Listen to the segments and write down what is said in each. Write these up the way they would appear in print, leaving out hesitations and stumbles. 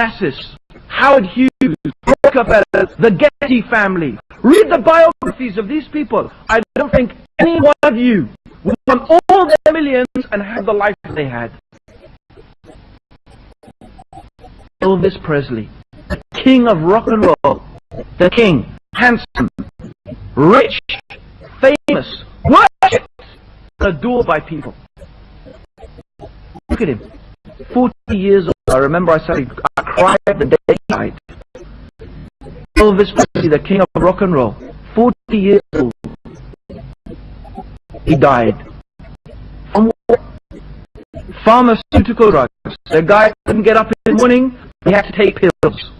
Onassis, Howard Hughes, Rockefeller, the Getty family. Read the biographies of these people. I don't think any one of you would want all their millions and have the life they had. Elvis Presley, the king of rock and roll, the king, handsome, rich, famous, worshipped, adored by people. Look at him, 40 years old. I remember I cried the day he died. Elvis Presley, the king of rock and roll, 40 years old. He died. From what? Pharmaceutical drugs. The guy couldn't get up in the morning, he had to take pills.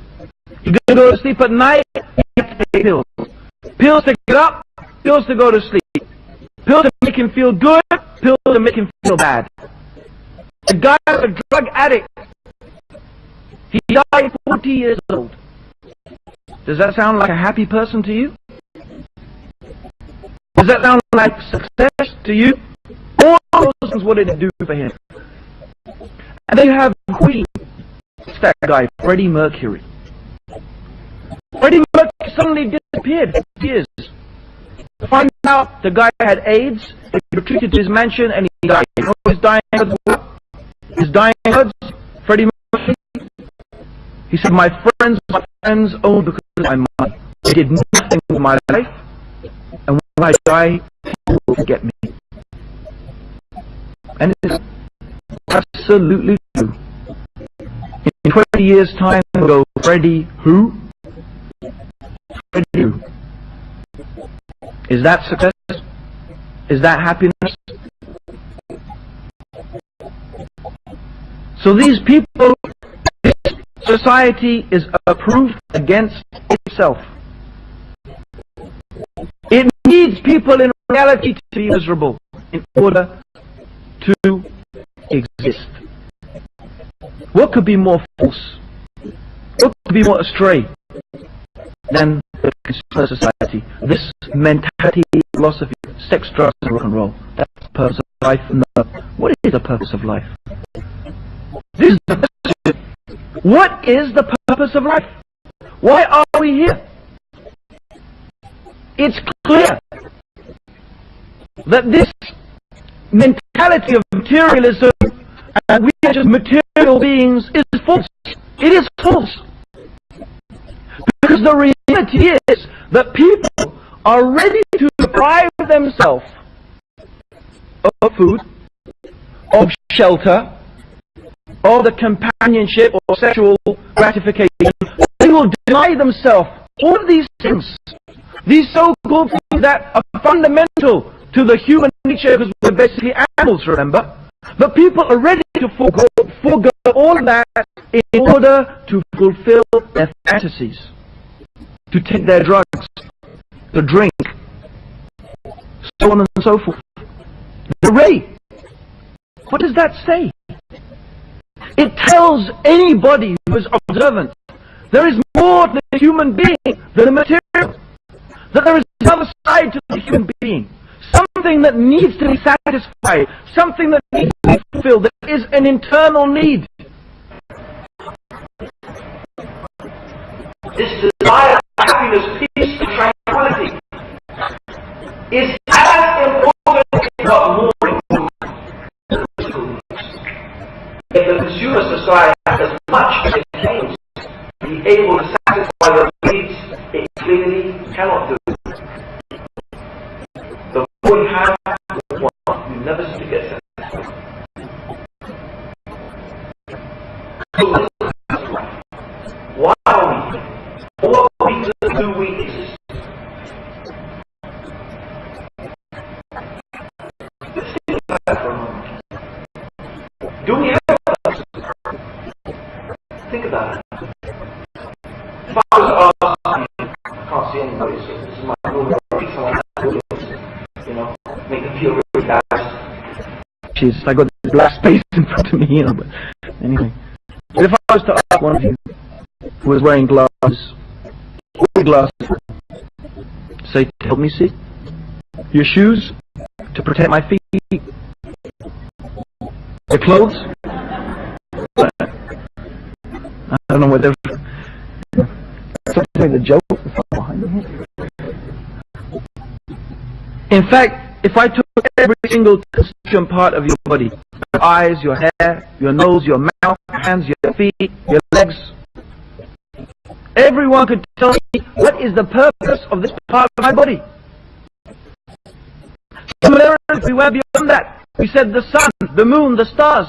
He couldn't go to sleep at night, he had to take pills. Pills to get up, pills to go to sleep. Pills to make him feel good, pills to make him feel bad. The guy was a drug addict. He died 40 years old. Does that sound like a happy person to you? Does that sound like success to you? All those things, what did it do for him? And then you have Queen. It's that guy, Freddie Mercury. Freddie Mercury suddenly disappeared for years. Find out the guy had AIDS, they retreated to his mansion and he died. You know his dying words were? His dying words, Freddie Mercury, he said, my friends own because of my money. They did nothing with my life, and when I die, people will forget me. And it is absolutely true. In 20 years' time, we'll go, Freddie who? Freddie who? Is that success? Is that happiness? So these people, this society is a proof against itself. It needs people in reality to be miserable in order to exist. What could be more false? What could be more astray than the consumer society? This mentality, philosophy, sex, drugs, and rock and roll. That's the purpose of life. No. What is the purpose of life? This is the question. What is the purpose of life? Why are we here? It's clear that this mentality of materialism and we are just material beings is false. It is false. Because the reality is that people are ready to deprive themselves of food, of shelter, of the companionship or sexual gratification. They will deny themselves all of these things. These so-called things that are fundamental to the human nature, because we're basically animals, remember? But people are ready to forego all of that in order to fulfill their fantasies, to take their drugs, to drink, so on and so forth. The rape. What does that say? It tells anybody who is observant there is more to the human being than the material. That there is another side to the human being. Something that needs to be satisfied. Something that needs to be fulfilled. That is an internal need. This desire for happiness, peace, and tranquility is as important, if not more important, than physical needs. If the consumer society has as much as it claims to be able to satisfy those needs, it clearly cannot do it. The more you have, the more you never seem to get satisfied. So why are we here? What reason do we exist? Let's think about that for a moment. Do we have a purpose? Think about it. If I was asked, I can't see anybody, so this is my room, you know, make them feel really bad. Jeez, I got this black space in front of me, you know, but anyway. But if I was to ask one of you who was wearing gloves, all glasses, say, help me see, your shoes to protect my feet, your clothes, I don't know whether something the joke behind me. In fact, if I took every single constituent part of your body, your eyes, your hair, your nose, your mouth, your hands, your feet, your legs, everyone could tell me what is the purpose of this part of my body. Similarly, if we went beyond that, we said the sun, the moon, the stars.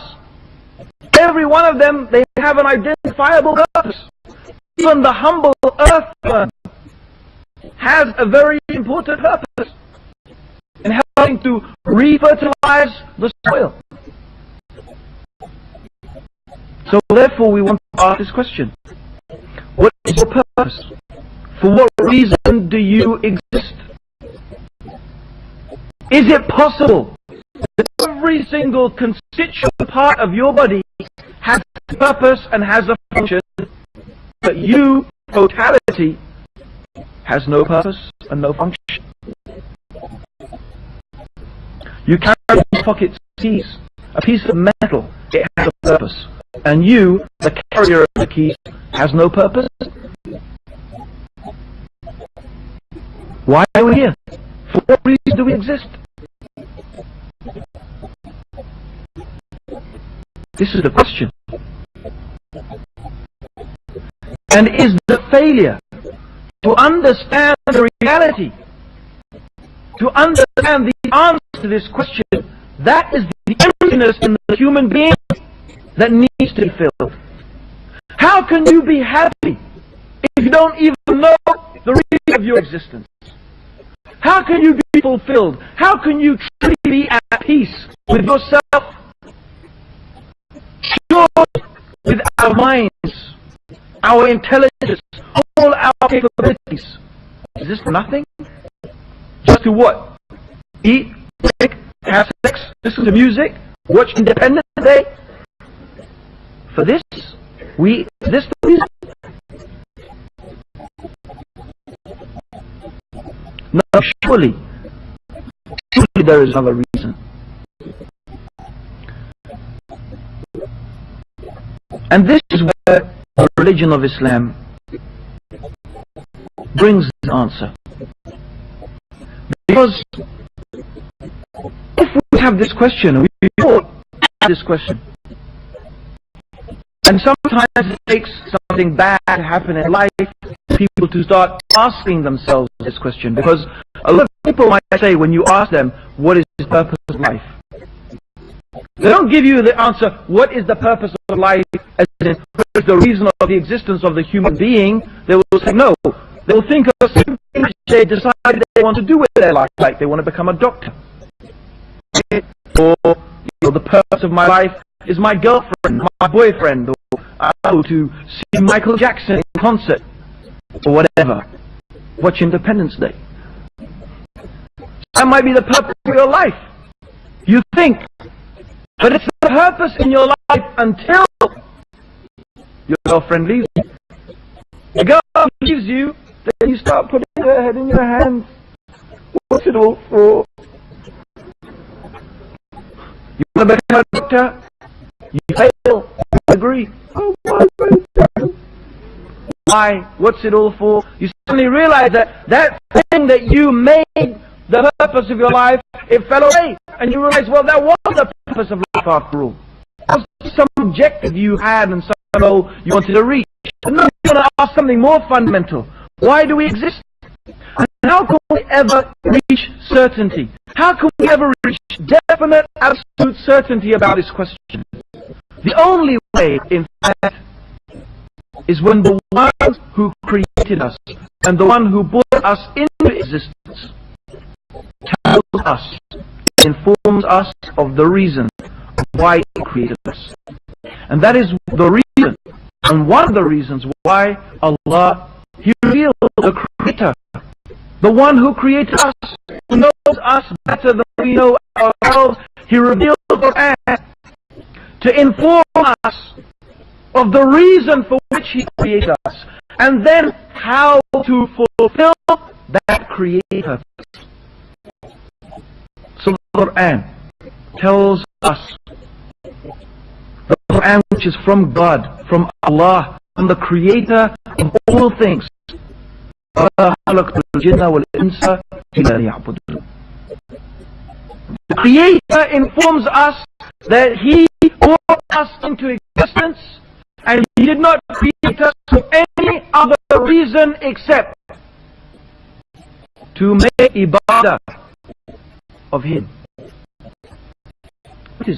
Every one of them, they have an identifiable purpose. Even the humble earthworm has a very important purpose in helping to re-fertilize the soil. So therefore we want to ask this question. What is your purpose? For what reason do you exist? Is it possible that every single constituent part of your body has a purpose and has a function, but you, totality, has no purpose and no function? You carry in your pocket keys, a piece of metal, it has a purpose. And you, the carrier of the keys, has no purpose? Why are we here? For what reason do we exist? This is the question. And is the failure to understand the reality, to understand the answer to this question, that is the emptiness in the human being that needs to be filled. How can you be happy if you don't even know the reason of your existence? How can you be fulfilled? How can you truly be at peace with yourself? Sure, with our minds, our intelligence, all our capabilities. Is this nothing? Just to what? Eat, drink, have sex, listen to music, watch Independence Day? For this? Is this the reason? No, surely there is another reason. And this is where the religion of Islam brings the answer. Because if we have this question, we all have this question, and sometimes it takes something bad to happen in life, people to start asking themselves this question, because a lot of people might say, when you ask them, what is the purpose of life? They don't give you the answer, what is the purpose of life, as in, what is the reason of the existence of the human being? They will say no. They will think of something which they decided they want to do with their life, like they want to become a doctor. Or, the purpose of my life is my girlfriend, my boyfriend, or to see Michael Jackson in concert, or whatever. Watch Independence Day. That might be the purpose of your life. You think. But it's the purpose in your life until your girlfriend leaves you. The girl leaves you, then you start putting your head in your hands. What's it all for? You want to become a doctor? You fail. You agree. Oh my God. Why? What's it all for? You suddenly realize that that thing that you made the purpose of your life, it fell away. And you realize, well, that was the purpose of life after all. That was some objective you had and some goal you wanted to reach. But now you want to ask something more fundamental. Why do we exist? And how can we ever reach certainty? How can we ever reach definite, absolute certainty about this question? The only way, in fact, is when the one who created us and the one who brought us into existence tells us, informs us of the reason why He created us. And that is the reason, and one of the reasons why Allah, He revealed the Creator, the one who created us, who knows us better than we know ourselves. He revealed the Quran to inform us of the reason for which He created us, and then how to fulfill that created purpose. So the Quran tells us, the Quran which is from God, from Allah, am the creator of all things. The Creator informs us that He brought us into existence, and He did not create us for any other reason except to make ibadah of Him. What is